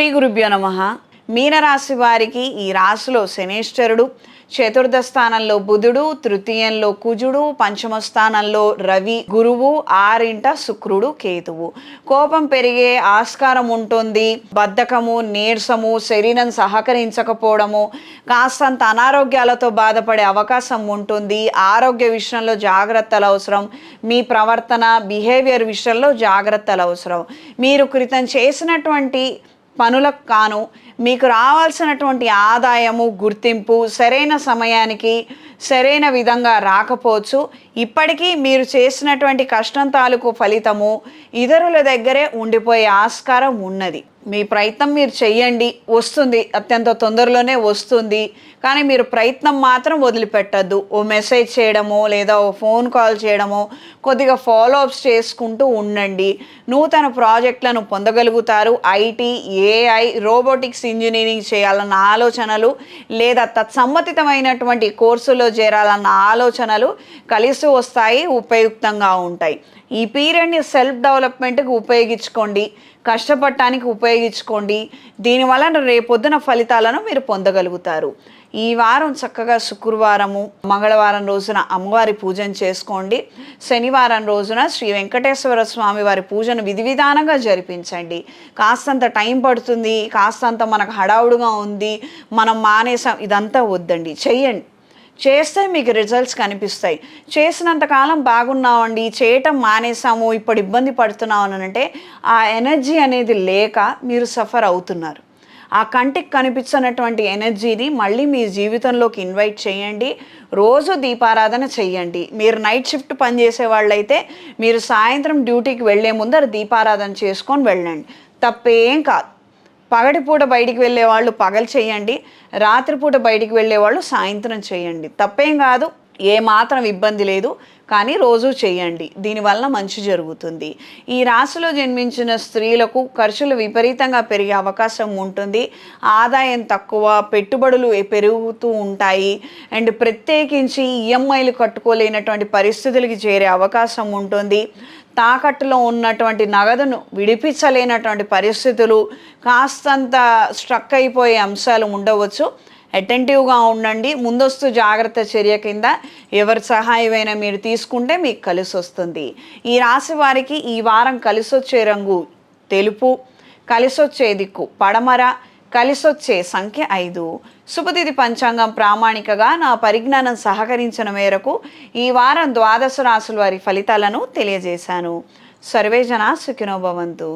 శ్రీ గురుభ్యో నమః. మీనరాశి వారికి ఈ రాశిలో శనేశ్వరుడు, చతుర్థ స్థానంలో బుధుడు, తృతీయంలో కుజుడు, పంచమ స్థానంలో రవి, గురువు, ఆరింట శుక్రుడు, కేతువు. కోపం పెరిగే ఆస్కారం ఉంటుంది. బద్ధకము, నీరసము, శరీరం సహకరించకపోవడము, కాస్తంత అనారోగ్యాలతో బాధపడే అవకాశం ఉంటుంది. ఆరోగ్య విషయంలో జాగ్రత్తలు అవసరం. మీ ప్రవర్తన, బిహేవియర్ విషయంలో జాగ్రత్తలు అవసరం. మీరు క్రితం చేసినటువంటి పనులకు కాను మీకు రావాల్సినటువంటి ఆదాయము, గుర్తింపు సరైన సమయానికి సరైన విధంగా రాకపోవచ్చు. ఇప్పటికీ మీరు చేసినటువంటి కష్టం తాలూకు ఫలితము ఇతరుల దగ్గరే ఉండిపోయే ఆస్కారం ఉన్నది. మీ ప్రయత్నం మీరు చెయ్యండి, వస్తుంది, అత్యంత తొందరలోనే వస్తుంది. కానీ మీరు ప్రయత్నం మాత్రం వదిలిపెట్టద్దు. ఓ మెసేజ్ చేయడమో లేదా ఓ ఫోన్ కాల్ చేయడమో, కొద్దిగా ఫాలోఅప్స్ చేసుకుంటూ ఉండండి. నూతన ప్రాజెక్టులను పొందగలుగుతారు. ఐటీ, ఏఐ, రోబోటిక్స్ ఇంజనీరింగ్ చేయాలన్న ఆలోచనలు లేదా తత్సమ్మతితమైనటువంటి కోర్సులో చేరాలన్న ఆలోచనలు కలిసి వస్తాయి, ఉపయుక్తంగా ఉంటాయి. ఈ పీరియడ్ని సెల్ఫ్ డెవలప్మెంట్కి ఉపయోగించుకోండి, కష్టపడటానికి ఉపయోగించుకోండి. దీనివలన రేపొద్దున ఫలితాలను మీరు పొందగలుగుతారు. ఈ వారం చక్కగా శుక్రవారము, మంగళవారం రోజున అమ్మవారి పూజను చేసుకోండి. శనివారం రోజున శ్రీ వెంకటేశ్వర స్వామి వారి పూజను విధి విధానంగా జరిపించండి. కాస్తంత టైం పడుతుంది, కాస్తంత మనకు హడావుడుగా ఉంది, మనం మానేసాం, ఇదంతా వద్దండి, చెయ్యండి. చేస్తే మీకు రిజల్ట్స్ కనిపిస్తాయి. చేసినంతకాలం బాగున్నామండి, చేయటం మానేసాము, ఇప్పుడు ఇబ్బంది పడుతున్నాం అని అంటే ఆ ఎనర్జీ అనేది లేక మీరు సఫర్ అవుతున్నారు. ఆ కంటికి కనిపించినటువంటి ఎనర్జీని మళ్ళీ మీ జీవితంలోకి ఇన్వైట్ చేయండి. రోజు దీపారాధన చెయ్యండి. మీరు నైట్ షిఫ్ట్ పనిచేసే వాళ్ళైతే మీరు సాయంత్రం డ్యూటీకి వెళ్ళే ముందర దీపారాధన చేసుకొని వెళ్ళండి, తప్పేం కాదు. పగటిపూట బయటికి వెళ్ళే వాళ్ళు పగలు చేయండి, రాత్రిపూట బయటికి వెళ్ళే వాళ్ళు సాయంత్రం చేయండి, తప్పేం కాదు, ఏమాత్రం ఇబ్బంది లేదు. కానీ రోజు చేయండి, దీనివల్ల మంచి జరుగుతుంది. ఈ రాశిలో జన్మించిన స్త్రీలకు ఖర్చులు విపరీతంగా పెరిగే అవకాశం ఉంటుంది. ఆదాయం తక్కువ, పెట్టుబడులు పెరుగుతూ ఉంటాయి. అండ్ ప్రత్యేకించి ఈఎంఐలు కట్టుకోలేనటువంటి పరిస్థితులకి చేరే అవకాశం ఉంటుంది. తాకట్టులో ఉన్నటువంటి నగదును విడిపించలేనటువంటి పరిస్థితులు, కాస్తంత స్ట్రక్ అయిపోయే అంశాలు ఉండవచ్చు. అటెంటివ్గా ఉండండి. ముందస్తు జాగ్రత్త చర్య కింద ఎవరి సహాయమైనా మీరు తీసుకుంటే మీకు కలిసి వస్తుంది. ఈ రాశి వారికి ఈ వారం కలిసొచ్చే రంగు తెలుపు, కలిసొచ్చే దిక్కు పడమర, కలిసొచ్చే సంఖ్య 5. శుభతిథి పంచాంగం ప్రామాణికగా నా పరిజ్ఞానం సహకరించిన మేరకు ఈ వారం ద్వాదశ రాశుల వారి ఫలితాలను తెలియజేశాను. సర్వే జనా సుఖినో భవంతు.